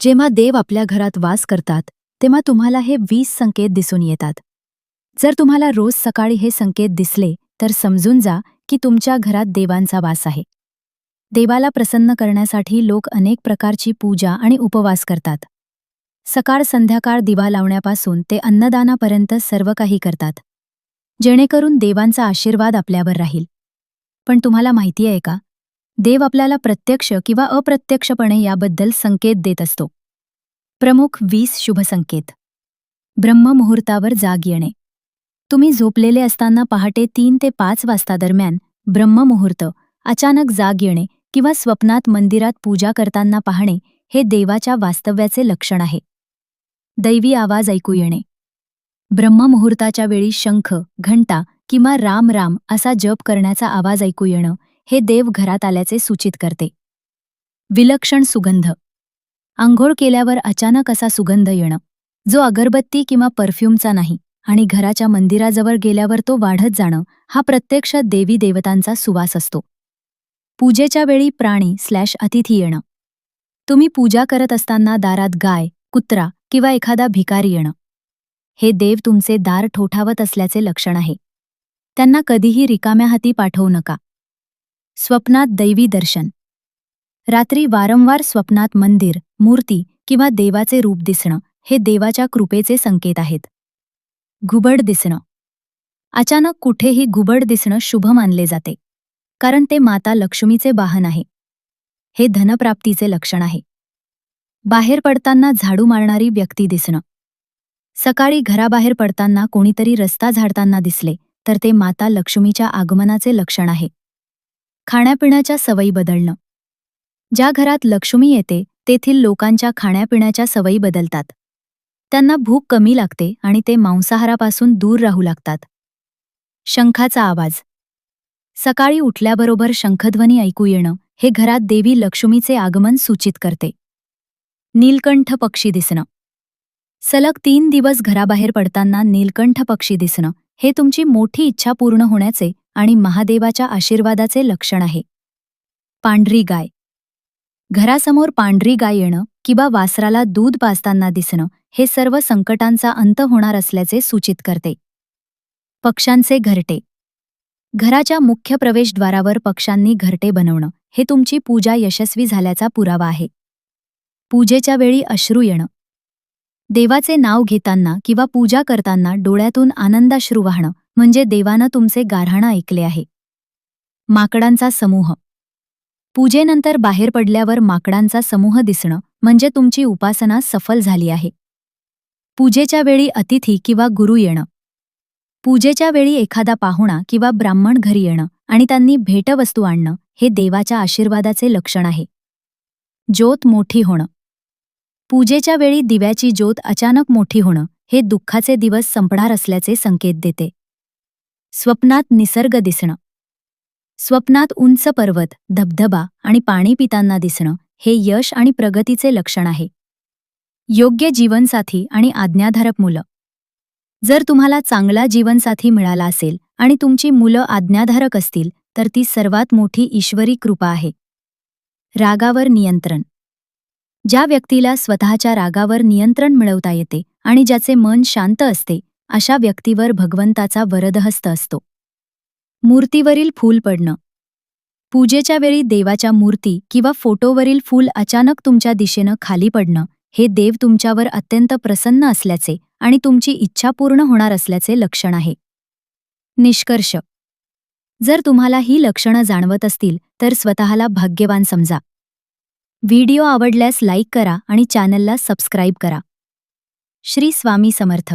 जेव्हा देव आपल्या घरात वास करतात तेव्हा तुम्हाला हे 20 संकेत दिसून येतात. जर तुम्हाला रोज सकाळी हे संकेत दिसले तर समजून जा की तुमच्या घरात देवांचा वास आहे. देवाला प्रसन्न करण्यासाठी लोक अनेक प्रकारची पूजा आणि उपवास करतात. सकाळ संध्याकाळ दिवा लावण्यापासून ते अन्नदानापर्यंत सर्व काही करतात, जेणेकरून देवांचा आशीर्वाद आपल्यावर राहील. पण तुम्हाला माहिती आहे का, देव आपल्याला प्रत्यक्ष किंवा अप्रत्यक्षपणे याबद्दल संकेत देत असतो. प्रमुख 20 शुभ संकेत. ब्रह्ममुहूर्तावर जाग येणे. तुम्ही झोपलेले असताना पहाटे 3 ते 5 वाजता दरम्यान ब्रह्ममुहूर्त, अचानक जाग येणे किंवा स्वप्नात मंदिरात पूजा करताना पाहणे हे देवाच्या वास्तव्याचे लक्षण आहे. दैवी आवाज ऐकू येणे. ब्रह्ममुहूर्ताच्या वेळी शंख, घंटा किंवा राम राम असा जप करण्याचा आवाज ऐकू येणं हे देव घरात आल्याचे सूचित करते. विलक्षण सुगंध. आंघोळ केल्यावर अचानक असा सुगंध येणं, जो अगरबत्ती किंवा परफ्यूमचा नाही आणि घराच्या मंदिराजवळ गेल्यावर तो वाढत जाणं, हा प्रत्यक्ष देवी देवतांचा सुवास असतो. पूजेच्या वेळी प्राणी/अतिथी येणं. तुम्ही पूजा करत असताना दारात गाय, कुत्रा किंवा एखादा भिकारी येणं, हे देव तुमचे दार ठोठावत असल्याचे लक्षण आहे. त्यांना कधीही रिकाम्या हाती पाठवू नका. स्वप्नात दैवी दर्शन. रात्री वारंवार स्वप्नात मंदिर, मूर्ती किंवा देवाचे रूप दिसणं हे देवाच्या कृपेचे संकेत आहेत. घुबड दिसणं. अचानक कुठेही घुबड दिसणं शुभ मानले जाते, कारण ते माता लक्ष्मीचे वाहन आहे. हे धनप्राप्तीचे लक्षण आहे. बाहेर पडताना झाडू मारणारी व्यक्ती दिसणं. सकाळी घराबाहेर पडताना कोणीतरी रस्ता झाडताना दिसले तर ते माता लक्ष्मीच्या आगमनाचे लक्षण आहे. खाण्यापिण्याच्या सवयी बदलणं. ज्या घरात लक्ष्मी येते तेथील लोकांच्या खाण्यापिण्याच्या सवयी बदलतात. त्यांना भूक कमी लागते आणि ते मांसाहारापासून दूर राहू लागतात. शंखाचा आवाज. सकाळी उठल्याबरोबर शंखध्वनी ऐकू येणं हे घरात देवी लक्ष्मीचे आगमन सूचित करते. नीलकंठ पक्षी दिसणं. सलग 3 दिवस घराबाहेर पडताना नीलकंठ पक्षी दिसणं हे तुमची मोठी इच्छा पूर्ण होण्याचे आणि महादेवाच्या आशीर्वादाचे लक्षण आहे. पांढरी गाय. घरासमोर पांढरी गाय येणं किंवा वासराला दूध पाजताना दिसणं हे सर्व संकटांचा अंत होणार असल्याचे सूचित करते. पक्ष्यांचे घरटे. घराच्या मुख्य प्रवेशद्वारावर पक्ष्यांनी घरटे बनवणं हे तुमची पूजा यशस्वी झाल्याचा पुरावा आहे. पूजेच्या वेळी अश्रू येणं. देवाचे नाव घेताना किंवा पूजा करताना डोळ्यातून आनंदाश्रू वाहणं म्हणजे देवानं तुमचे गाऱ्हाणं ऐकले आहे. माकडांचा समूह. पूजेनंतर बाहेर पडल्यावर माकडांचा समूह दिसणं म्हणजे तुमची उपासना सफल झाली आहे. पूजेच्या वेळी अतिथी किंवा गुरु येणं. पूजेच्या वेळी एखादा पाहुणा किंवा ब्राह्मण घरी येणं आणि त्यांनी भेटवस्तू आणणं हे देवाच्या आशीर्वादाचे लक्षण आहे. ज्योत मोठी होणं. पूजेच्या वेळी दिव्याची ज्योत अचानक मोठी होणं हे दुःखाचे दिवस संपणार असल्याचे संकेत देते. स्वप्नात निसर्ग दिसणं. स्वप्नात उंच पर्वत, धबधबा आणि पाणी पिताना दिसणं हे यश आणि प्रगतीचे लक्षण आहे. योग्य जीवनसाथी आणि आज्ञाधारक मुलं. जर तुम्हाला चांगला जीवनसाथी मिळाला असेल आणि तुमची मुलं आज्ञाधारक असतील तर ती सर्वात मोठी ईश्वरी कृपा आहे. रागावर नियंत्रण. ज्या व्यक्तीला स्वतःच्या रागावर नियंत्रण मिळवता येते आणि ज्याचे मन शांत असते अशा व्यक्तीवर भगवंताचा वरदहस्त असतो. मूर्तीवरील फूल पडणं. पूजेच्या वेळी देवाच्या मूर्ती किंवा फोटोवरील फूल अचानक तुमच्या दिशेनं खाली पडणं हे देव तुमच्यावर अत्यंत प्रसन्न असल्याचे आणि तुमची इच्छा पूर्ण होणार असल्याचे लक्षण आहे. निष्कर्ष. जर तुम्हाला ही लक्षणं जाणवत असतील तर स्वतःला भाग्यवान समजा. व्हिडिओ आवडल्यास लाईक करा आणि चॅनलला सबस्क्राईब करा. श्री स्वामी समर्थ.